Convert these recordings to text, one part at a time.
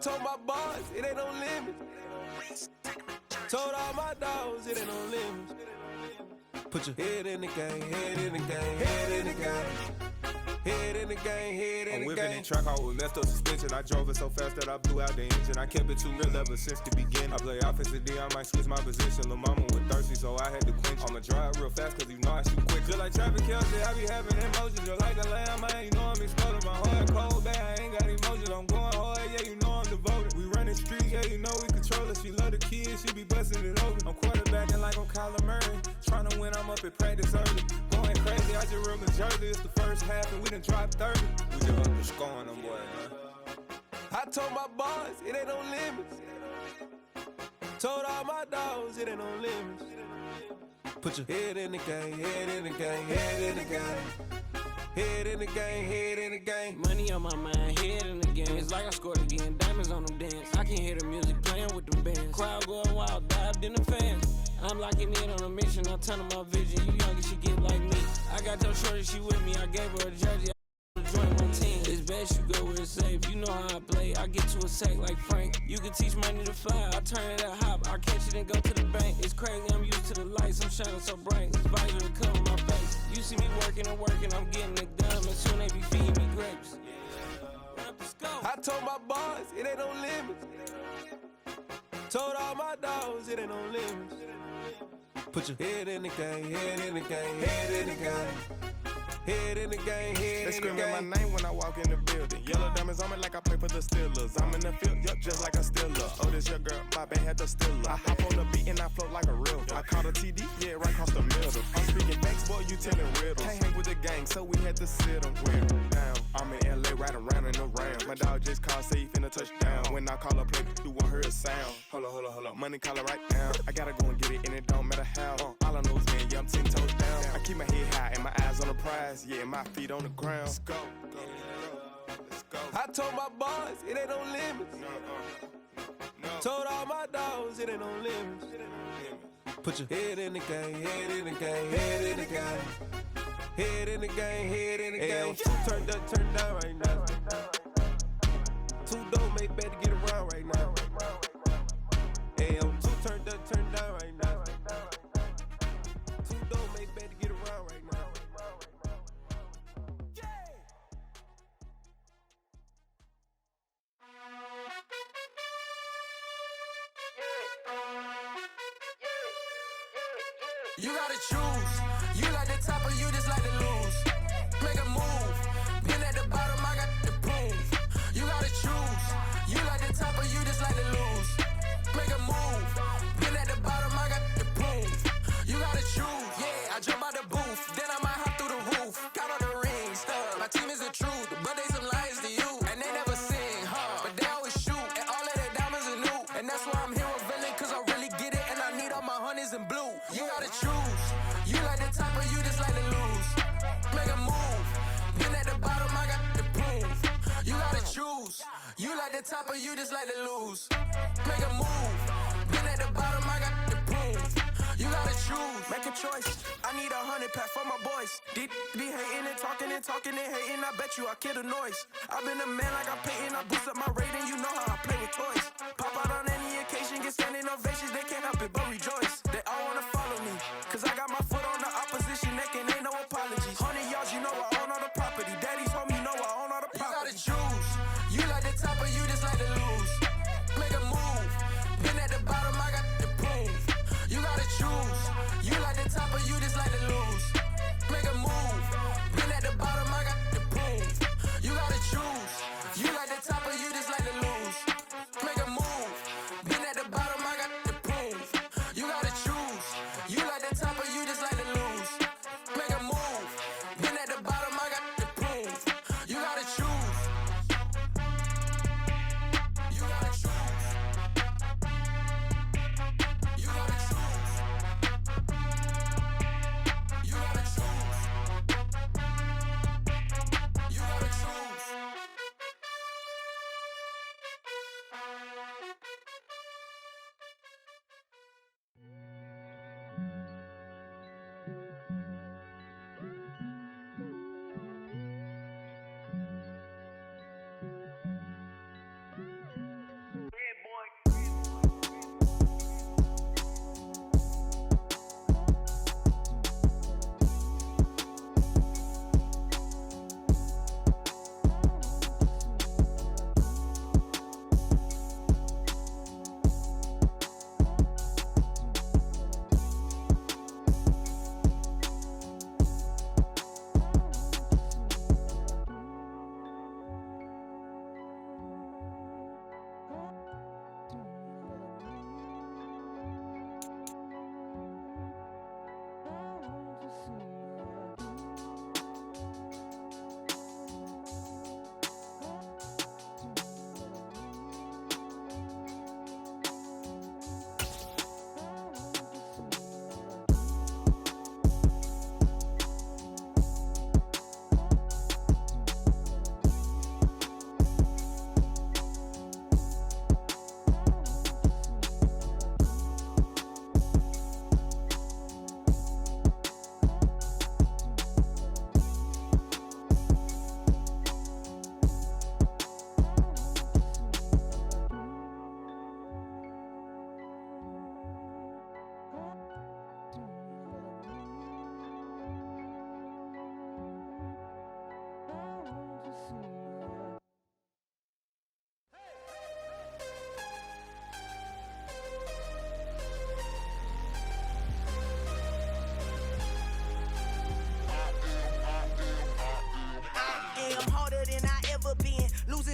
told my boys, it ain't no limit. Told all my dogs, it ain't no limit. Put your head in the game, head in the game, head in the game. Head in the game, head in the game. I'm whipping in track out with messed up suspension. I drove it so fast that I blew out the engine. I kept it too real ever since the beginning. I play offensive D, I might switch my position. Lil' mama was thirsty, so I had to quench. I'ma drive real fast, cause you know I shoot quick. Just like traffic Kelsey, I be having emotions. Just like a lamb, man, you know I'm exploding. My heart cold, bad, I ain't got emotions. I'm going hard, yeah, you know I'm devoted. We running streets, yeah, you know we control it. She love the kids, she be busting it over. I'm quarterbacking like I'm Kyler Murray. Trying to win, I'm up at practice early. Going crazy, I just real in Jersey. It's the first half, and we done dropped 30. We just up and scoring them, boy, man. I told my boys, it ain't no limits. Told all my dogs, it ain't no limits. Put your head in the game, head in the game, head in the game. Head in the game, head in the game. Money on my mind, head in the game. It's like I scored again, diamonds on them dance. I can hear the music playing with them bands. Crowd going wild, dived in the fans. I'm locking in on a mission, I'm turning my vision. You young and she get like me. I got your shorty, she with me. I gave her a jersey, I join my team. It's best you go where it's safe. You know how I play, I get to a sack like Frank. You can teach money to fly, I turn it at hop. I catch it and go to the bank. It's crazy, I'm used to the lights, I'm shining so bright. This visor to cover my face. You see me working and working, I'm getting it done. And soon they be feeding me grapes. I told my boys, it ain't no limits. Told all my dogs, it ain't no limits. Put your head in the game, head in the game, head in the game. Head in the game, head in the game. They screaming my name when I walk in the building. Yellow diamonds on me like I play for the Steelers. I'm in the field, yup, just like a Steeler. Oh, this your girl, my band had the Steeler. I hop on the beat and I float like a river. I caught a TD, yeah, right across the middle. I'm speaking facts, boy, you telling riddles. Can't hang with the gang, so we had to sit them down. I'm in LA, riding around in the round. My dog just called, say he finna touchdown. When I call a play, you won't hear a sound. Hold up, money call it right down. I gotta go and get it, and it don't matter how. All I know is, man, yeah, I'm 10 toes down. I keep my head high and my eyes on the prize. Yeah, my feet on the ground. Let's go. I told my boys, it ain't no limits. Told all my dogs, it ain't no limits. Put your head in the game, head in the game, head in the game. Head in the game, head in the game. Two turned up, turned down right now. Two dope make better get around right now. Hey, I'm two turned up, turned down right now. Two dope make better get around right now. You gotta choose. You like the top or you just like to lose. Make a move. Been at the bottom, I got the proof. You gotta choose. You like the top or you just like to lose. Make a move. Been at the bottom, I got the proof. You gotta choose. Yeah, I jump out the booth. Then I might hop through the roof. Count on the rings, stuff. My team is the truth, but they some liars to you. And they never sing, but they always shoot. And all of their diamonds are new. And that's why I'm here with Villain, cause I really get it. And I need all my honeys in blue. You gotta choose. You like the top or you just like to lose. Make a move. Been at the bottom, I got the proof. You gotta choose. You like the top or you just like to lose. Make a move. Been at the bottom, I got the proof. You gotta choose. Make a choice. I need 100 pack for my boys. Be hating and talking and hating. I bet you I kill the noise. I've been a man like I'm Peyton. I boost up my rating. You know how I play with toys. Pop out on any occasion, get standing ovations. They can't help it but rejoice. They all wanna follow me, cause I got my foot on the opposition neck and ain't no apologies. 100 yards, you know I own all the property. Daddy's home, you know I own all the property. You gotta choose. You like the top or you just like to lose. Make a move. Been at the bottom, I got the proof. You gotta choose. You like the top or you just like to lose. Make a move. Been at the bottom, I got the proof. You gotta choose. You like the top or you just like to lose. Make a move. Been at the bottom, I got the proof. You gotta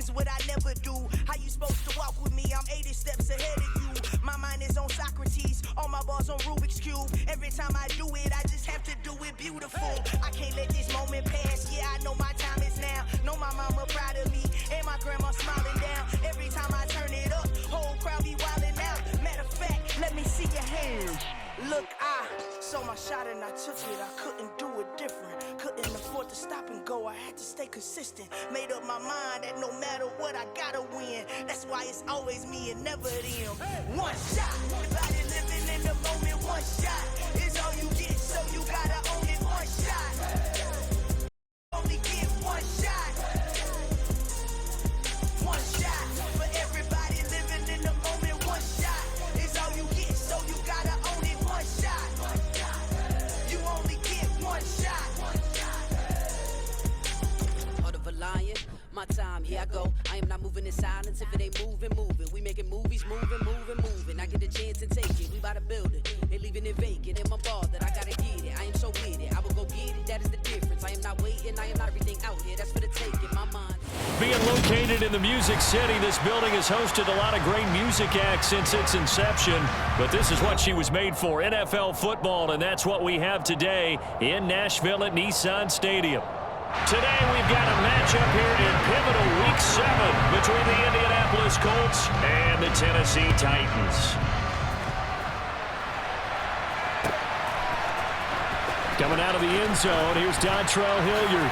reasons what I never do. How you supposed to walk with me? I'm 80 steps ahead of you. My mind is on Socrates, all my bars on Rubik's Cube. Every time I do it, I just have to do it beautiful. I can't let this moment pass. Yeah, I know my time is now. Know my mama proud of me, and my grandma smiling down. Every time I turn it up, whole crowd be wildin' out. Matter of fact, let me see your hands. Look, I saw my shot and I took it. I couldn't do it different. Couldn't afford to stop and go. I had to stay consistent. Made up my mind that no matter what, I gotta win. That's why it's always me and never them. One shot. Everybody living in the moment. One shot is all you get, so you gotta own it. One shot. Only get one shot. One shot. For everybody living in the moment. One shot is all you get, so you gotta own it. One shot. You only get one shot. Heart of a lion, my time, here I go. I am not moving in silence. If it ain't moving, moving. We making movies, moving. I get a chance and take it. We bout to build it. Ain't leaving it vacant. In my ball that I gotta get it. I am so with it. I will go get it. That is the difference. I am not waiting. I am not everything out here. That's for the taking. My mind. Being located in the Music City, this building has hosted a lot of great music acts since its inception. But this is what she was made for, NFL football, and that's what we have today in Nashville at Nissan Stadium. Today we've got a matchup here in pivotal Week 7 between the Indianapolis Colts and the Tennessee Titans. Coming out of the end zone, here's Dontrell Hilliard.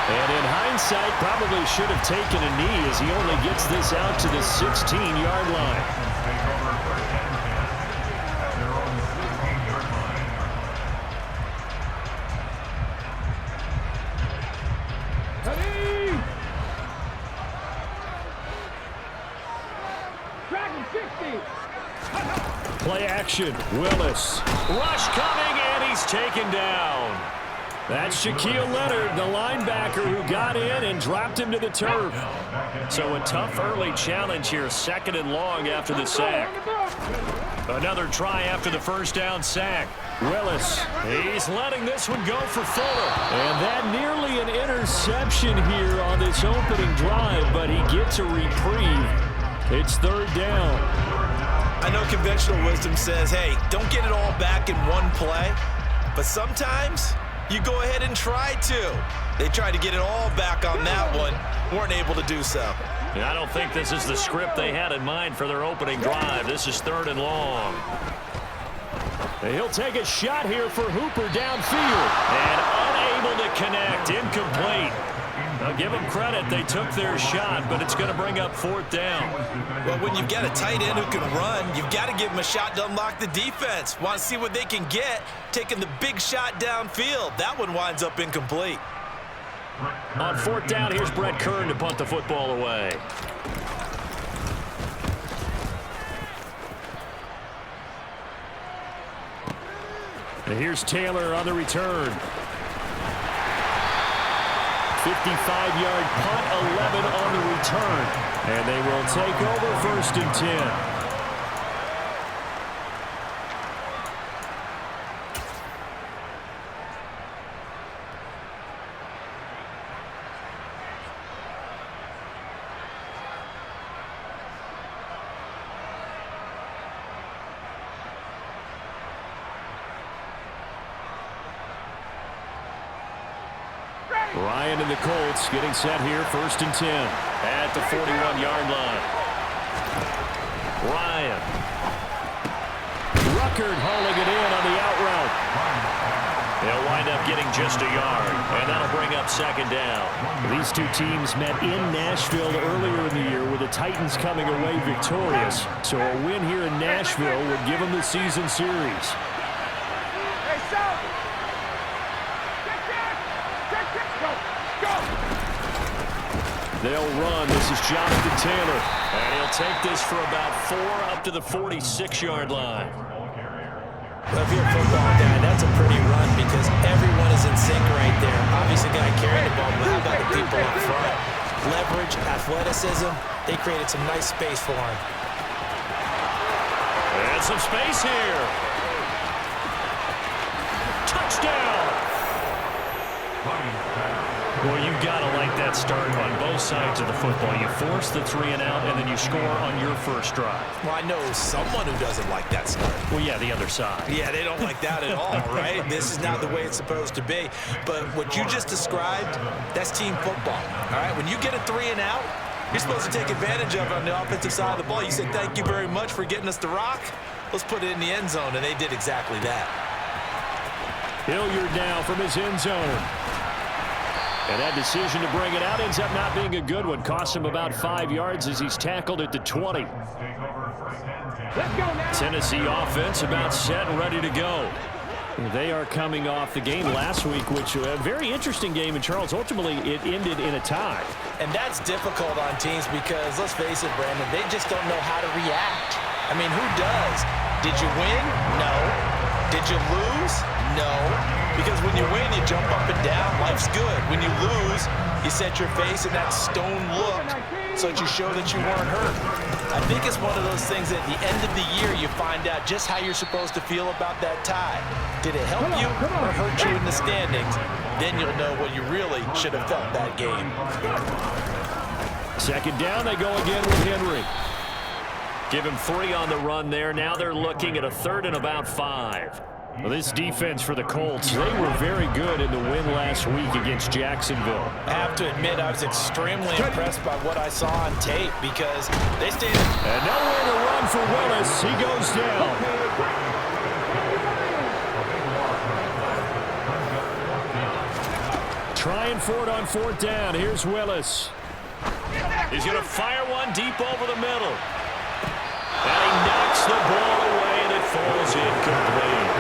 And in hindsight, probably should have taken a knee as he only gets this out to the 16-yard line. Play action, Willis. Rush coming, and he's taken down. That's Shaquille Leonard, the linebacker who got in and dropped him to the turf. So a tough early challenge here, 2nd and long after the sack. Another try after the first down sack. Willis, he's letting this one go for Fuller. And that nearly an interception here on this opening drive, but he gets a reprieve. It's 3rd down. I know conventional wisdom says, hey, don't get it all back in one play. But sometimes you go ahead and try to. They tried to get it all back on that one. Weren't able to do so. I don't think this is the script they had in mind for their opening drive. This is 3rd and long. And he'll take a shot here for Hooper downfield. And unable to connect. Incomplete. I'll give them credit. They took their shot, but it's going to bring up 4th down. Well, when you've got a tight end who can run, you've got to give him a shot to unlock the defense. Want to see what they can get, taking the big shot downfield. That one winds up incomplete. On 4th down, here's Brett Kern to punt the football away. And here's Taylor on the return. 55-yard punt, 11 on the return. And they will take over 1st and 10. Ryan and the Colts getting set here, 1st and 10 at the 41-yard line. Ryan. Ruckert hauling it in on the out route. They'll wind up getting just a yard, and that'll bring up 2nd down. These two teams met in Nashville earlier in the year with the Titans coming away victorious. So a win here in Nashville would give them the season series. They'll run. This is Jonathan Taylor. And he'll take this for about 4 up to the 46-yard line. Well, if you're a football guy, that's a pretty run because everyone is in sync right there. Obviously, the guy carrying the ball, but how about the people up front? Leverage, athleticism, they created some nice space for him. And some space here. Touchdown. Well, you You've got to like that start on both sides of the football. You force the 3 and out, and then you score on your first drive. Well, I know someone who doesn't like that start. Well, yeah, the other side. Yeah, they don't like that at all, right? This is not the way it's supposed to be. But what you just described, that's team football, all right? When you get a 3 and out, you're supposed to take advantage of it on the offensive side of the ball. You say, thank you very much for getting us the rock. Let's put it in the end zone, and they did exactly that. Hilliard now from his end zone. And that decision to bring it out ends up not being a good one. Costs him about 5 yards as he's tackled at the 20. Tennessee offense about set and ready to go. They are coming off the game last week, which was a very interesting game in Charles. Ultimately, it ended in a tie. And that's difficult on teams because, let's face it, Brandon, they just don't know how to react. I mean, who does? Did you win? No. Did you lose? No. Because when you win, you jump up and down. Life's good. When you lose, you set your face in that stone look so that you show that you weren't hurt. I think it's one of those things that at the end of the year, you find out just how you're supposed to feel about that tie. Did it help you or hurt you in the standings? Then you'll know what you really should have felt that game. Second down, they go again with Henry. Give him 3 on the run there. Now they're looking at a 3rd and about 5. Well, this defense for the Colts, they were very good in the win last week against Jacksonville. I have to admit, I was extremely impressed by what I saw on tape because they stayed. And nowhere to run for Willis. He goes down. Trying for it on 4th down. Here's Willis. He's going to fire one deep over the middle. And he knocks the ball away, and it falls incomplete.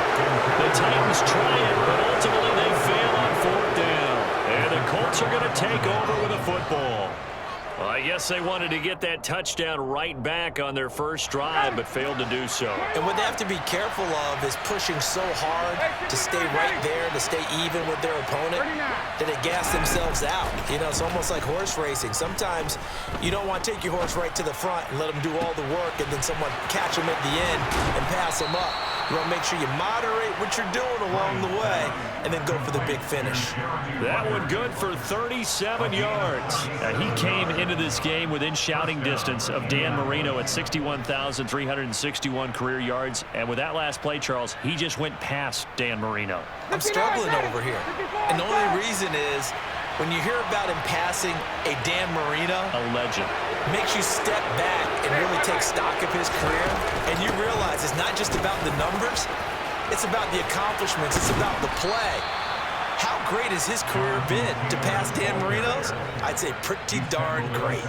The Titans try it, but ultimately they fail on 4th down. And the Colts are going to take over with a football. Well, I guess they wanted to get that touchdown right back on their first drive, but failed to do so. And what they have to be careful of is pushing so hard to stay right there, to stay even with their opponent, that they gas themselves out. You know, it's almost like horse racing. Sometimes you don't want to take your horse right to the front and let them do all the work, and then someone catch them at the end and pass them up. You want to make sure you moderate what you're doing along the way and then go for the big finish. That one good for 37 yards. He came into this game within shouting distance of Dan Marino at 61,361 career yards. And with that last play, Charles, he just went past Dan Marino. I'm struggling over here. And the only reason is when you hear about him passing a Dan Marino, a legend, makes you step back and really take stock of his career, and you realize it's not just about the numbers, it's about the accomplishments, it's about the play. How great has his career been to pass Dan Marino's? I'd say pretty darn great.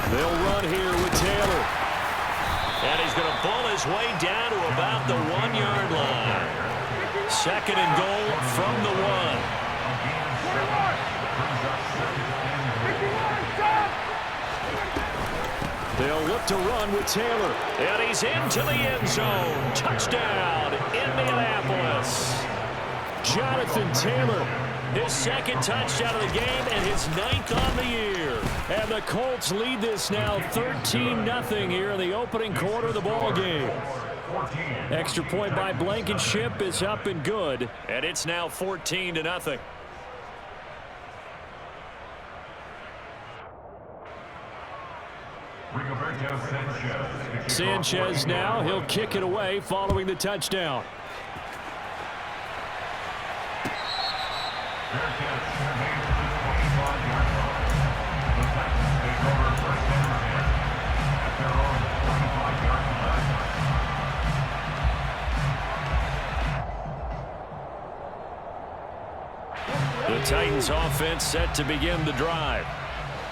They'll run here with Taylor. And he's going to bull his way down to about the 1-yard line. 2nd and goal from the 1. They'll look to run with Taylor. And he's into the end zone. Touchdown, Indianapolis. Jonathan Taylor, his 2nd touchdown of the game and his 9th on the year. And the Colts lead this now 13-0 here in the opening quarter of the ball game. Extra point by Blankenship is up and good, and it's now 14-0. Sanchez now, he'll kick it away following the touchdown. The Titans offense set to begin the drive.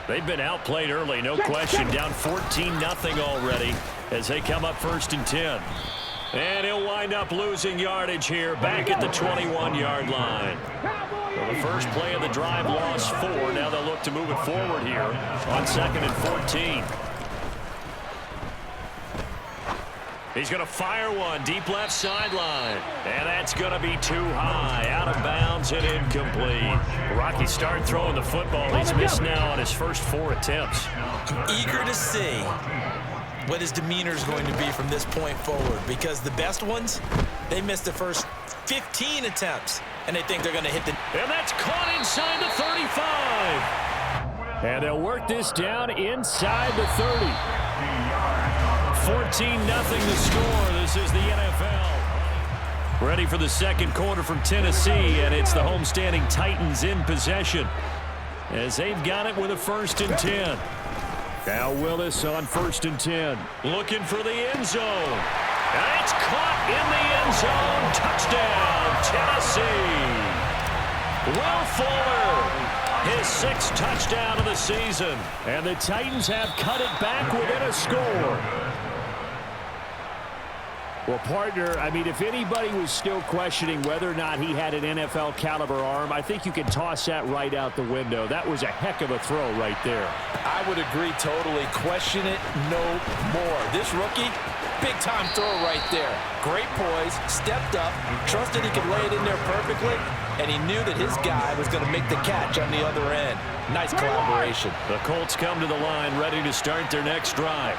They've been outplayed early, no question. Down 14-0 already as they come up 1st and 10. And he'll wind up losing yardage here back at the 21-yard line. Well, the first play of the drive lost 4. Now they'll look to move it forward here on 2nd and 14. He's going to fire one deep left sideline. And that's going to be too high. Out of bounds and incomplete. Rocky started throwing the football. He's missed now on his first 4 attempts. I'm eager to see what his demeanor is going to be from this point forward, because the best ones, they missed the first 15 attempts, and they think they're going to hit the... And that's caught inside the 35. And they'll work this down inside the 30. 14-0 the score. This is the NFL. Ready for the second quarter from Tennessee, and it's the homestanding Titans in possession as they've got it with a 1st and 10. Now Willis on 1st and 10. Looking for the end zone. And it's caught in the end zone. Touchdown, Tennessee. Will Fuller, his 6th touchdown of the season. And the Titans have cut it back within a score. Well, partner, I mean, if anybody was still questioning whether or not he had an NFL caliber arm, I think you can toss that right out the window. That was a heck of a throw right there. I would agree totally. Question it no more. This rookie, big-time throw right there. Great poise, stepped up, trusted he could lay it in there perfectly, and he knew that his guy was going to make the catch on the other end. Nice collaboration. The Colts come to the line ready to start their next drive.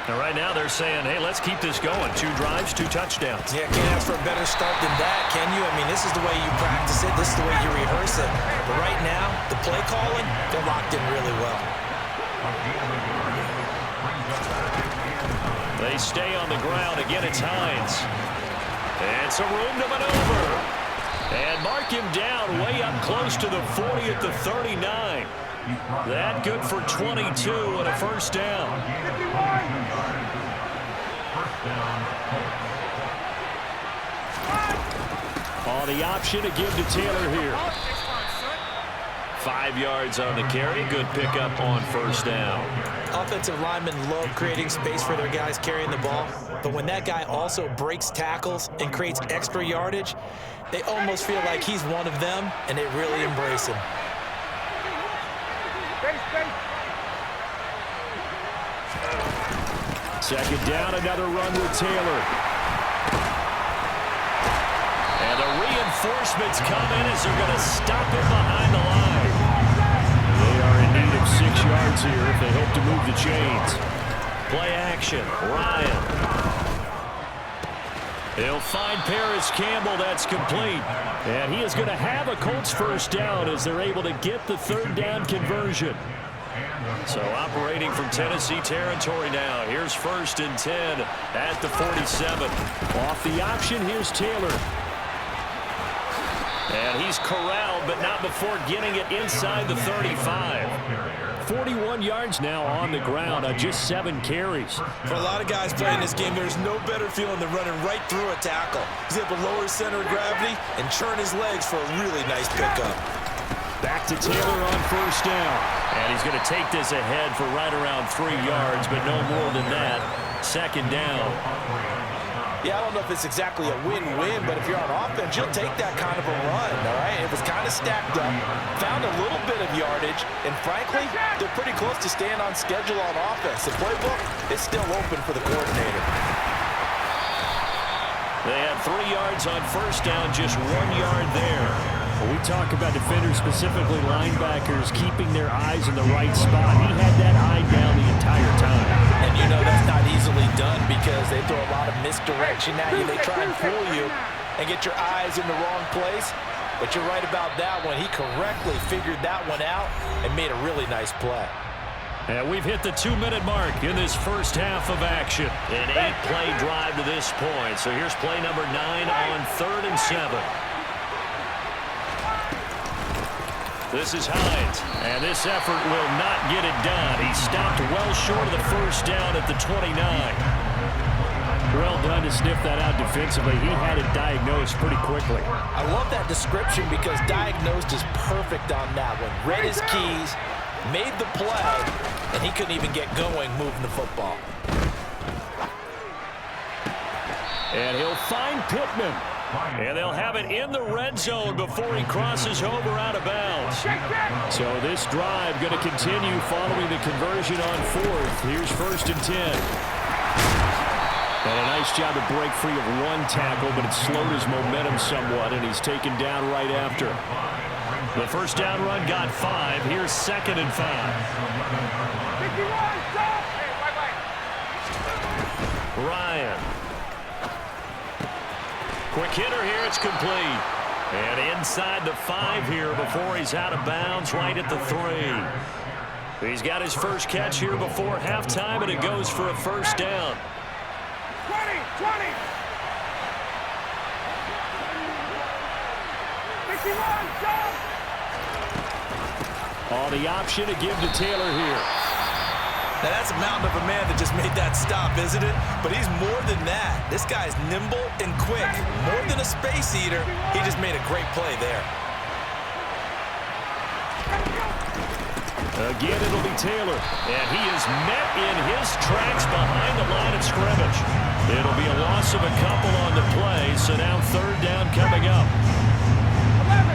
And right now they're saying, hey, let's keep this going. 2 drives, 2 touchdowns. Yeah, can't ask for a better start than that, can you? I mean, this is the way you practice it. This is the way you rehearse it. But right now, the play calling, they're locked in really well. They stay on the ground. Again, it's Hines. And some room to maneuver. And mark him down way up close to the 40 at the 39. That good for 22 and a 1st down. On the option to give to Taylor here. 5 yards on the carry. Good pickup on 1st down. Offensive linemen love creating space for their guys carrying the ball, but when that guy also breaks tackles and creates extra yardage, they almost feel like he's one of them, and they really embrace him. Second down, another run with Taylor. And the reinforcements come in as they're going to stop him behind the line. They are in need of 6 yards here if they hope to move the chains. Play action, Ryan. He'll find Paris Campbell. That's complete. And he is going to have a Colts 1st down as they're able to get the 3rd down conversion. So operating from Tennessee territory now. Here's 1st and 10 at the 47. Off the option, here's Taylor. And he's corralled, but not before getting it inside the 35. 41 yards now on the ground on just 7 carries. For a lot of guys playing this game, there's no better feeling than running right through a tackle. He's able to lower his center of gravity and churn his legs for a really nice pickup. Back to Taylor on 1st down. And he's going to take this ahead for right around 3 yards, but no more than that. 2nd down. Yeah, I don't know if it's exactly a win-win, but if you're on offense, you'll take that kind of a run, all right? It was kind of stacked up, found a little bit of yardage, and frankly, they're pretty close to staying on schedule on offense. The playbook is still open for the coordinator. They had 3 yards on 1st down, just 1 yard there. When we talk about defenders, specifically linebackers, keeping their eyes in the right spot, he had that eye down the entire time. And you know that's not easily done because they throw a lot of misdirection at you. They try and fool you and get your eyes in the wrong place. But you're right about that one. He correctly figured that one out and made a really nice play. And we've hit the 2-minute mark in this 1st half of action. An 8-play drive to this point. So here's play number 9 on 3rd and 7. This is Hines, and this effort will not get it done. He stopped well short of the 1st down at the 29. Well done to sniff that out defensively. He had it diagnosed pretty quickly. I love that description because diagnosed is perfect on that one. Read his keys, made the play, and he couldn't even get going moving the football. And he'll find Pittman. And they'll have it in the red zone before he crosses over out of bounds. So this drive going to continue following the conversion on 4th. Here's 1st and 10. And a nice job to break free of 1 tackle, but it slowed his momentum somewhat, and he's taken down right after. The 1st down run got 5. Here's 2nd and 5. Ryan. Quick hitter here. It's complete. And inside the 5 here before he's out of bounds right at the 3. He's got his first catch here before halftime, and it goes for a first down. 20, 20. 51, jump. On the option to give to Taylor here. Now that's a mountain of a man that just made that stop, isn't it? But he's more than that. This guy's nimble and quick. More than a space eater, he just made a great play there. Again, it'll be Taylor. And he is met in his tracks behind the line of scrimmage. It'll be a loss of a couple on the play, so now third down coming up. 11.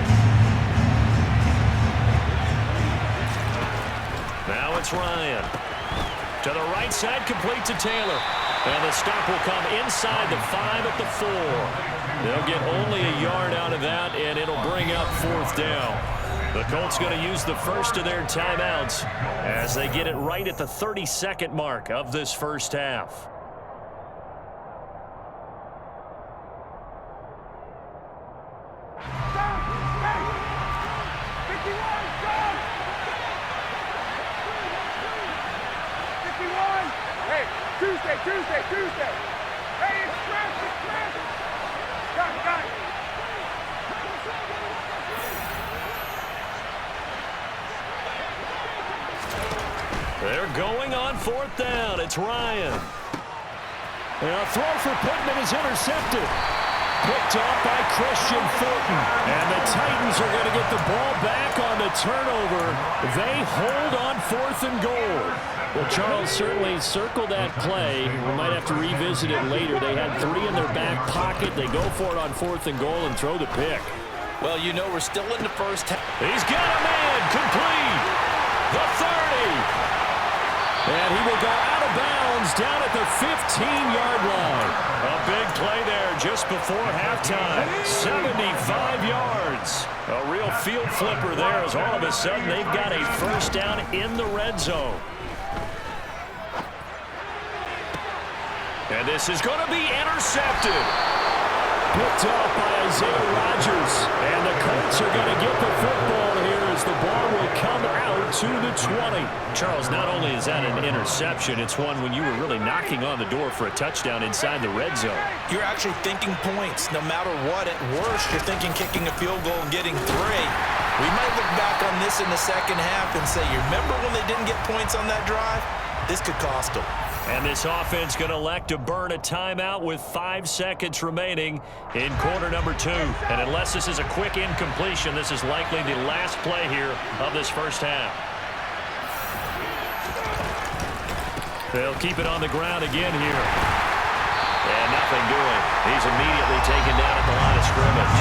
Now it's Ryan. To the right side, complete to Taylor. And the stop will come inside the 5 at the 4. They'll get only a yard out of that, and it'll bring up fourth down. The Colts going to use the first of their timeouts as they get it right at the 32nd mark of this first half. Tuesday. Hey, it's Chris. Got it. They're going on fourth down. It's Ryan. And a throw for Pittman is intercepted. Picked off by Christian Fulton. And the Titans are going to get the ball back on the turnover. They hold on 4th and goal. Well, Charles certainly circled that play. We might have to revisit it later. They had 3 in their back pocket. They go for it on 4th and goal and throw the pick. Well, you know we're still in the first half. He's got a man complete. The 30. And he will go out of bounds down at the 15-yard line. A big play there just before halftime. 75 yards. A real field flipper there as all of a sudden they've got a first down in the red zone. And this is going to be intercepted. Picked off by Isaiah Rodgers. And the Colts are going to get the football here as the ball will come out to the 20. Charles, not only is that an interception, it's one when you were really knocking on the door for a touchdown inside the red zone. You're actually thinking points. No matter what, at worst, you're thinking kicking a field goal and getting 3. We might look back on this in the second half and say, you remember when they didn't get points on that drive? This could cost them. And this offense going to elect to burn a timeout with 5 seconds remaining in quarter number 2. And unless this is a quick incompletion, this is likely the last play here of this first half. They'll keep it on the ground again here. And nothing doing. He's immediately taken down at the line of scrimmage.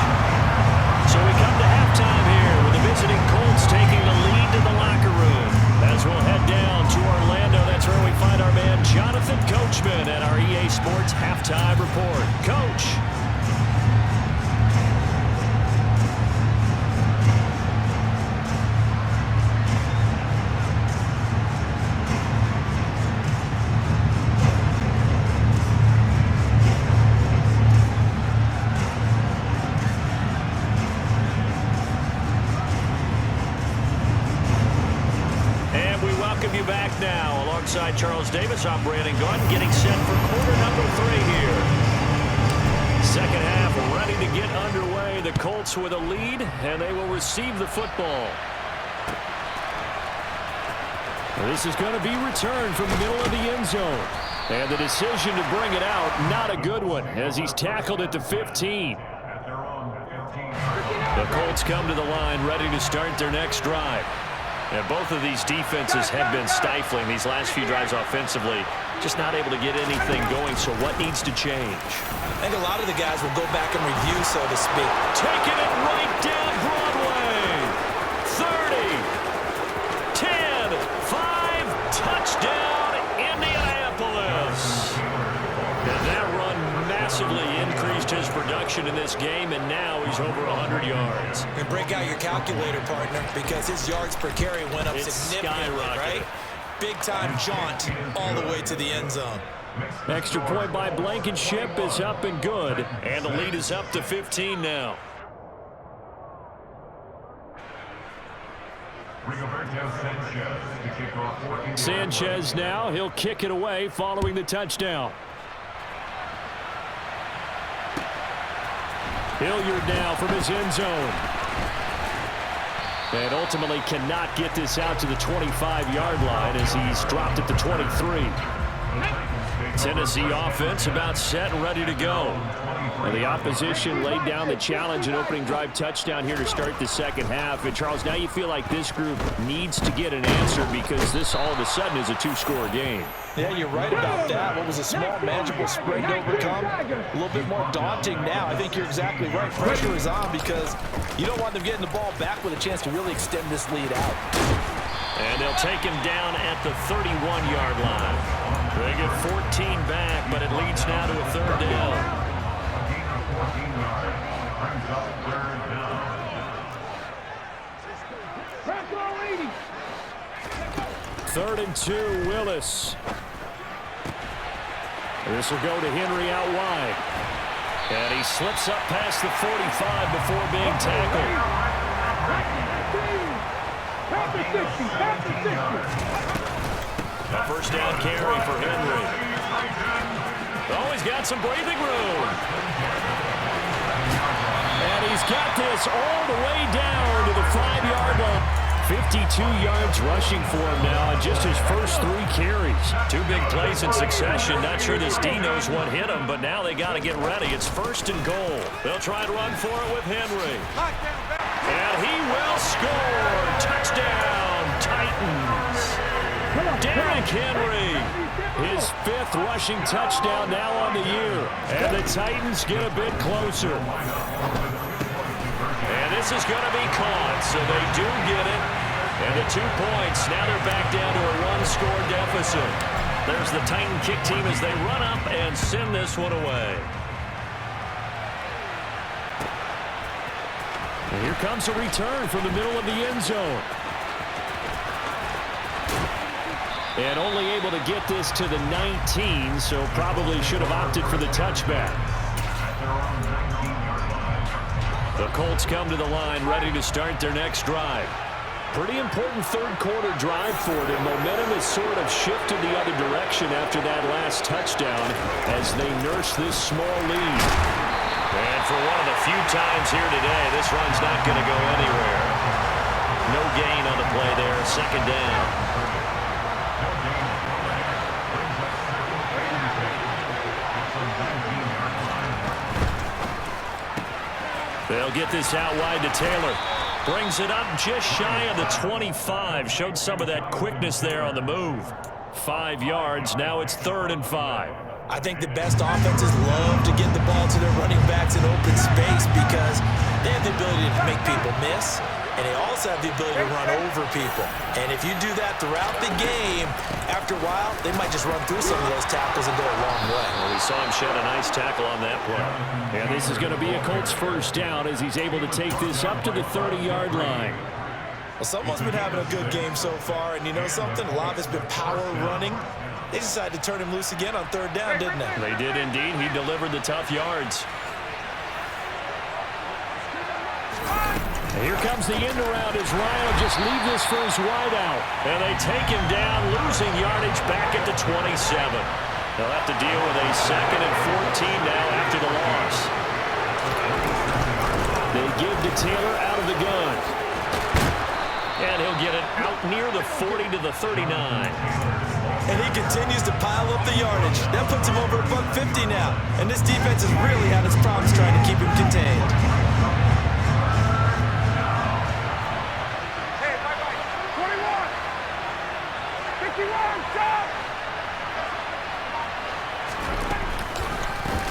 So we come to halftime here with the visiting Colts taking the lead to the locker room. As we'll head down to Orlando, that's where we find our man Jonathan Coachman at our EA Sports Halftime Report. Coach. Now, alongside Charles Davis, I'm Brandon Gordon, getting set for quarter number 3 here. Second half ready to get underway. The Colts with a lead, and they will receive the football. This is going to be returned from the middle of the end zone. And the decision to bring it out, not a good one, as he's tackled at the 15. The Colts come to the line ready to start their next drive. And both of these defenses have been stifling these last few drives offensively. Just not able to get anything going, so what needs to change? I think a lot of the guys will go back and review, so to speak. Taking it right down Broadway. 30, 10, 5, touchdown, Indianapolis. And that run massively increased his production in this game, and now he's over 100 yards. And break out your calculator, partner, because his yards per carry went up significantly, right? Big-time jaunt all the way to the end zone. Extra point by Blankenship is up and good. And the lead is up to 15 now. Sanchez now. He'll kick it away following the touchdown. Hilliard now from his end zone. And ultimately cannot get this out to the 25-yard line as he's dropped at the 23. Tennessee offense about set and ready to go. And the opposition laid down the challenge and opening drive touchdown here to start the second half. And, Charles, now you feel like this group needs to get an answer because this all of a sudden is a two-score game. Yeah, you're right about that. What was a small, manageable spring to overcome, a little bit more daunting now. I think you're exactly right. Pressure is on because you don't want them getting the ball back with a chance to really extend this lead out. And they'll take him down at the 31-yard line. They get 14 back, but it leads now to a third down. Third and 2, Willis. This will go to Henry out wide. And he slips up past the 45 before being tackled. A first down carry for Henry. Oh, he's got some breathing room. And he's got this all the way down to the 5-yard line. 52 yards rushing for him now on just his first 3 carries. 2 big plays in succession. Not sure this D knows what hit him, but now they got to get ready. It's first and goal. They'll try to run for it with Henry. And he will score. Touchdown, Titans. Derrick Henry, his 5th rushing touchdown now on the year. And the Titans get a bit closer. And this is going to be caught, so they do get it. And the 2 points, now they're back down to a 1-score deficit. There's the Titan kick team as they run up and send this one away. And here comes a return from the middle of the end zone. And only able to get this to the 19, so probably should have opted for the touchback. The Colts come to the line ready to start their next drive. Pretty important third-quarter drive for them. Momentum has sort of shifted the other direction after that last touchdown as they nurse this small lead. And for one of the few times here today, this run's not going to go anywhere. No gain on the play there, second down. They'll get this out wide to Taylor. Brings it up just shy of the 25. Showed some of that quickness there on the move. 5 yards. Now it's 3rd and 5. I think the best offenses love to get the ball to their running backs in open space because they have the ability to make people miss, and they also have the ability to run over people. And if you do that throughout the game, after a while, they might just run through some of those tackles and go a long way. Well, we saw him shed a nice tackle on that play. And this is going to be a Colts first down as he's able to take this up to the 30-yard line. Well, someone's been having a good game so far, and you know something? A lot of it's been power running. They decided to turn him loose again on 3rd down, didn't they? They did indeed. He delivered the tough yards. And here comes the end around as Ryan will just leave this for his wideout. And they take him down, losing yardage back at the 27. They'll have to deal with a 2nd and 14 now after the loss. They give to Taylor out of the gun. And he'll get it out near the 40 to the 39. And he continues to pile up the yardage. That puts him over $150 now. And this defense has really had its problems trying to keep him contained. Hey, bye-bye. 21. 51, stop.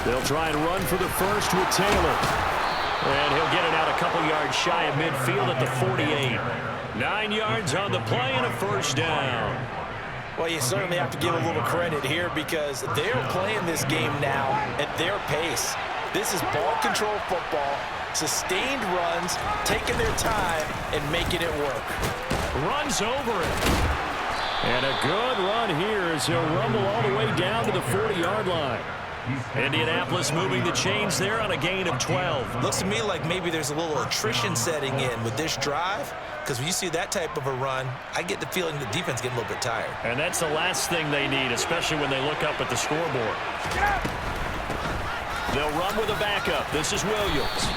They'll try and run for the first with Taylor. And he'll get it out a couple yards shy of midfield at the 48. 9 yards on the play and a first down. Well, you certainly have to give a little credit here because they're playing this game now at their pace. This is ball control football, sustained runs, taking their time and making it work. Runs over it. And And a good run here as he'll rumble all the way down to the 40-yard line. Indianapolis moving the chains there on a gain of 12. Looks to me like maybe there's a little attrition setting in with this drive, because when you see that type of a run, I get the feeling the defense getting a little bit tired. And that's the last thing they need, especially when they look up at the scoreboard. They'll run with a backup. This is Williams.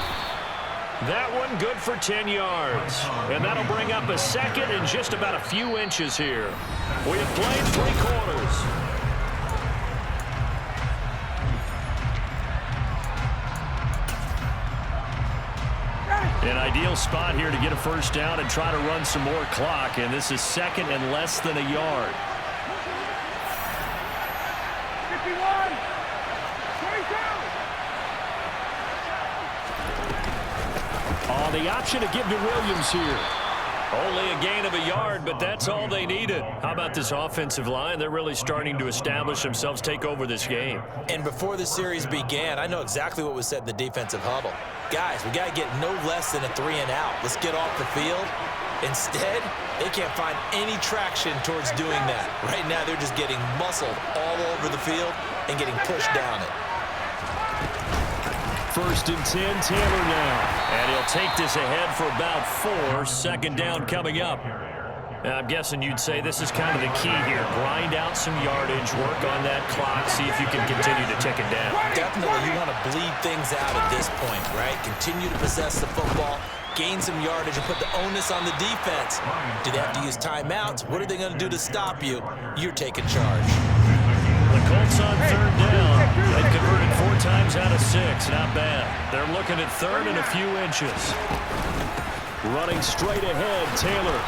That one good for 10 yards. And that'll bring up a second and just about a few inches here. We have played 3 quarters. An ideal spot here to get a first down and try to run some more clock. And this is second and less than a yard. 51. 22. The option to give to Williams here. Only a gain of a yard, but that's all they needed. How about this offensive line? They're really starting to establish themselves, take over this game. And before the series began, I know exactly what was said in the defensive huddle. Guys, we got to get no less than a 3-and-out. Let's get off the field. Instead, they can't find any traction towards doing that. Right now, they're just getting muscled all over the field and getting pushed down it. 1st and 10, Taylor now. And he'll take this ahead for about 4. Second down coming up. Now, I'm guessing you'd say this is kind of the key here. Grind out some yardage, work on that clock, see if you can continue to tick it down. Definitely, you want to bleed things out at this point, right? Continue to possess the football, gain some yardage, and put the onus on the defense. Do they have to use timeouts? What are they going to do to stop you? You're taking charge. The Colts on 3rd down. They've converted 4 times out of 6. Not bad. They're looking at 3rd and a few inches. Running straight ahead, Taylor.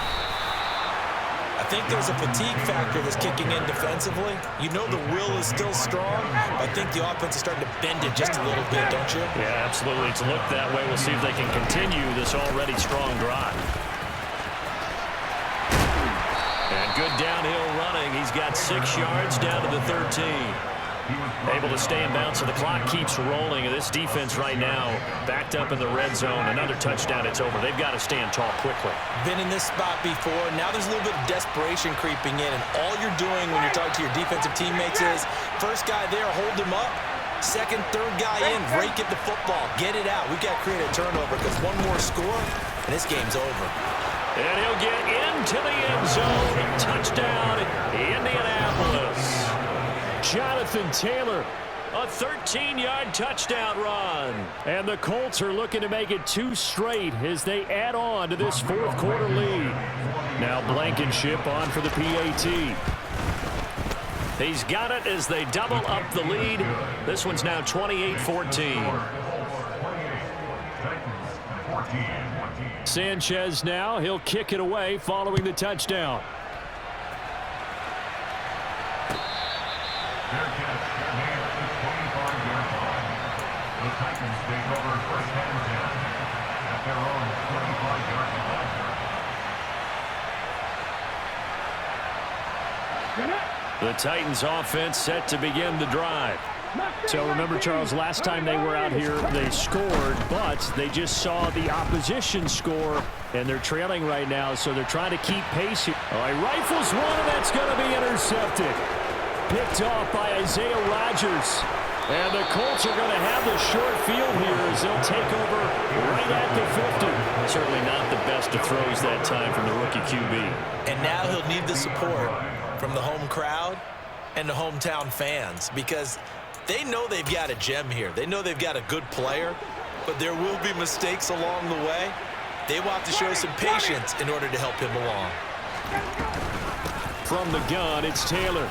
I think there's a fatigue factor that's kicking in defensively. You know the will is still strong. I think the offense is starting to bend it just a little bit, don't you? Yeah, absolutely. It's looked that way. We'll see if they can continue this already strong drive. And good downhill running. He's got 6 yards down to the 13. Able to stay in bounds, so the clock keeps rolling. And this defense right now backed up in the red zone. Another touchdown, it's over. They've got to stand tall quickly. Been in this spot before. Now there's a little bit of desperation creeping in. And all you're doing when you're talking to your defensive teammates is, first guy there, hold him up. Second, third guy in, rake at the football. Get it out. We've got to create a turnover because one more score, and this game's over. And he'll get into the end zone. Touchdown, Indianapolis. Jonathan Taylor, a 13-yard touchdown run. And the Colts are looking to make it 2 straight as they add on to this 4th quarter lead. Now Blankenship on for the PAT. He's got it as they double up the lead. This one's now 28-14. Sanchez now, he'll kick it away following the touchdown. The Titans offense set to begin the drive. So remember, Charles, last time they were out here, they scored, but they just saw the opposition score, and they're trailing right now, so they're trying to keep pace here. All right, rifles one, and that's going to be intercepted. Picked off by Isaiah Rodgers. And the Colts are going to have the short field here as they'll take over right at the 50. Certainly not the best of throws that time from the rookie QB. And now he'll need the support from the home crowd and the hometown fans because they know they've got a gem here. They know they've got a good player, but there will be mistakes along the way. They will have to show some patience in order to help him along. From the gun, it's Taylor.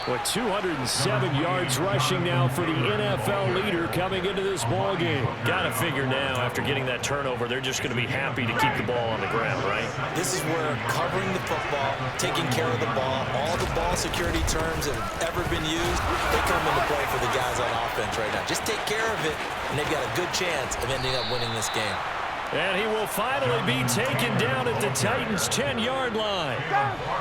With 207 yards rushing now for the NFL leader coming into this ball game. Got to figure now, after getting that turnover, they're just going to be happy to keep the ball on the ground, right? This is where covering the football, taking care of the ball, all the ball security terms that have ever been used, they come into play for the guys on offense right now. Just take care of it, and they've got a good chance of ending up winning this game. And he will finally be taken down at the Titans' 10-yard line.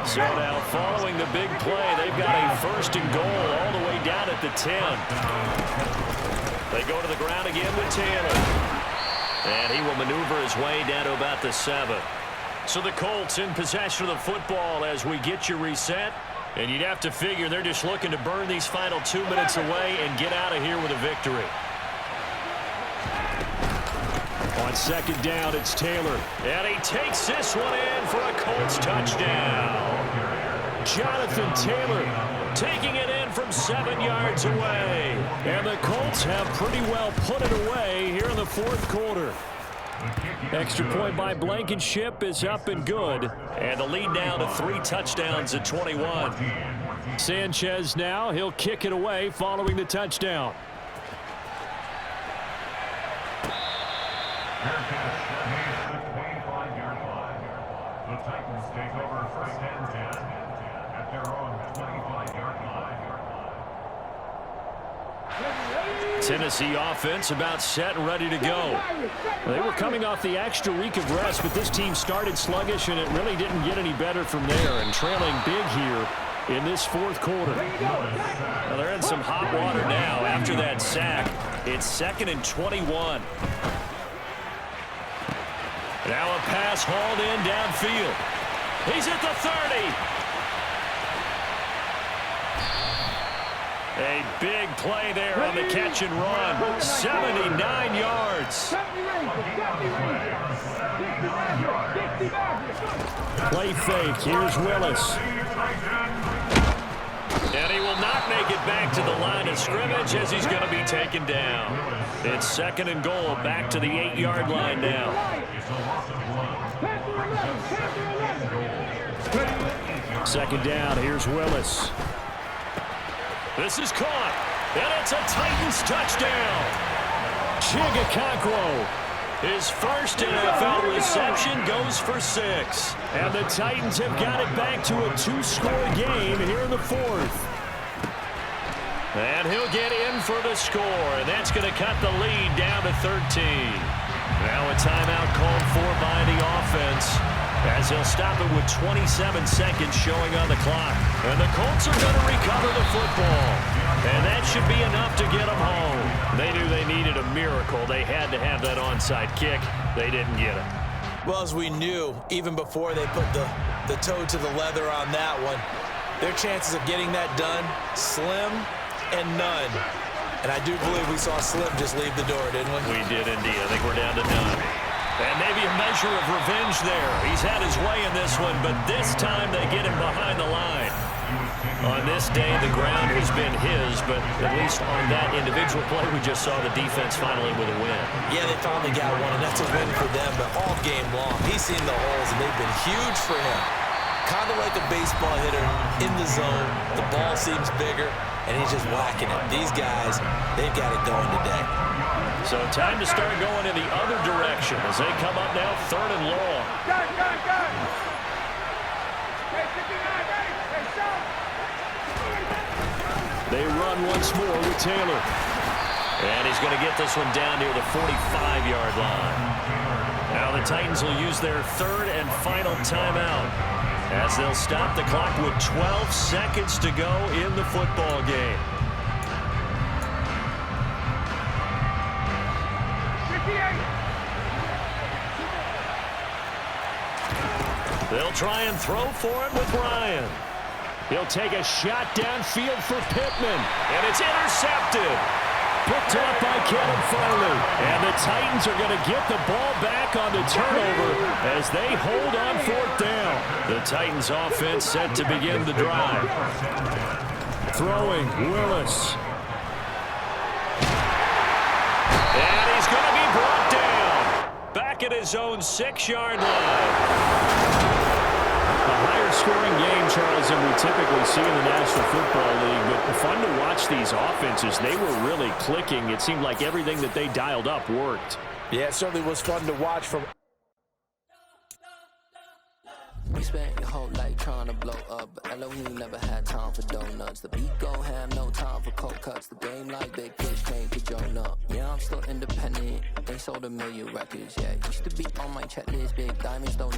So now following the big play, they've got a 1st and goal all the way down at the 10. They go to the ground again with Taylor. And he will maneuver his way down to about the 7. So the Colts in possession of the football as we get you reset. And you'd have to figure they're just looking to burn these final 2 minutes away and get out of here with a victory. On second down, it's Taylor. And he takes this one in for a Colts touchdown. Jonathan Taylor taking it in from 7 yards away. And the Colts have pretty well put it away here in the fourth quarter. Extra point by Blankenship is up and good. And the lead now to 3 touchdowns at 21. Sanchez now, he'll kick it away following the touchdown. The Titans take over first and 10 at their own 25-yard line. Tennessee offense about set and ready to go. They were coming off the extra week of rest, but this team started sluggish, and it really didn't get any better from there, and trailing big here in this fourth quarter. Well, they're in some hot water now after that sack. It's 2nd and 21. Now a pass hauled in downfield. He's at the 30. A big play there on the catch and run. 79 yards. Play fake. Here's Willis. And he will not make it back to the line of scrimmage as he's going to be taken down. It's 2nd and goal, back to the 8-yard line now. Second down, here's Willis. This is caught, and it's a Titans touchdown. Chigakonkwo, his first NFL reception, goes for 6. And the Titans have got it back to a 2-score game here in the fourth. And he'll get in for the score, and that's going to cut the lead down to 13. Now a timeout called for by the offense as they'll stop it with 27 seconds showing on the clock. And the Colts are going to recover the football. And that should be enough to get them home. They knew they needed a miracle. They had to have that onside kick. They didn't get it. Well, as we knew, even before they put the toe to the leather on that one, their chances of getting that done, slim and none. And I do believe we saw Slim just leave the door, didn't we? We did indeed. I think we're down to none. And maybe a measure of revenge there. He's had his way in this one, but this time they get him behind the line. On this day, the ground has been his, but at least on that individual play, we just saw the defense finally with a win. Yeah, they finally got one, and that's a win for them, but all game long, he's seen the holes, and they've been huge for him. Kind of like a baseball hitter in the zone. The ball seems bigger, and he's just whacking it. These guys, they've got it going today. So time to start going in the other direction as they come up now 3rd and long. They run once more with Taylor. And he's going to get this one down near the 45-yard line. Now the Titans will use their 3rd and final timeout as they'll stop the clock with 12 seconds to go in the football game. They'll try and throw for him with Ryan. He'll take a shot downfield for Pittman, and it's intercepted. Picked up by Kevin Farley. And the Titans are going to get the ball back on the turnover as they hold on 4th down. The Titans offense set to begin the drive. Throwing, Willis. And he's going to be brought down. Back at his own 6-yard line. A higher-scoring game, Charles, than we typically see in the National Football League, but fun to watch these offenses. They were really clicking. It seemed like everything that they dialed up worked. Yeah, it certainly was fun to watch from... You spent your whole life trying to blow up, but Elohim never had time for donuts. The beat gon' have no time for cold cuts. The game like big fish came to join up. Yeah, I'm still independent. They sold 1 million records, yeah. Used to be on my checklist. Big diamonds don't need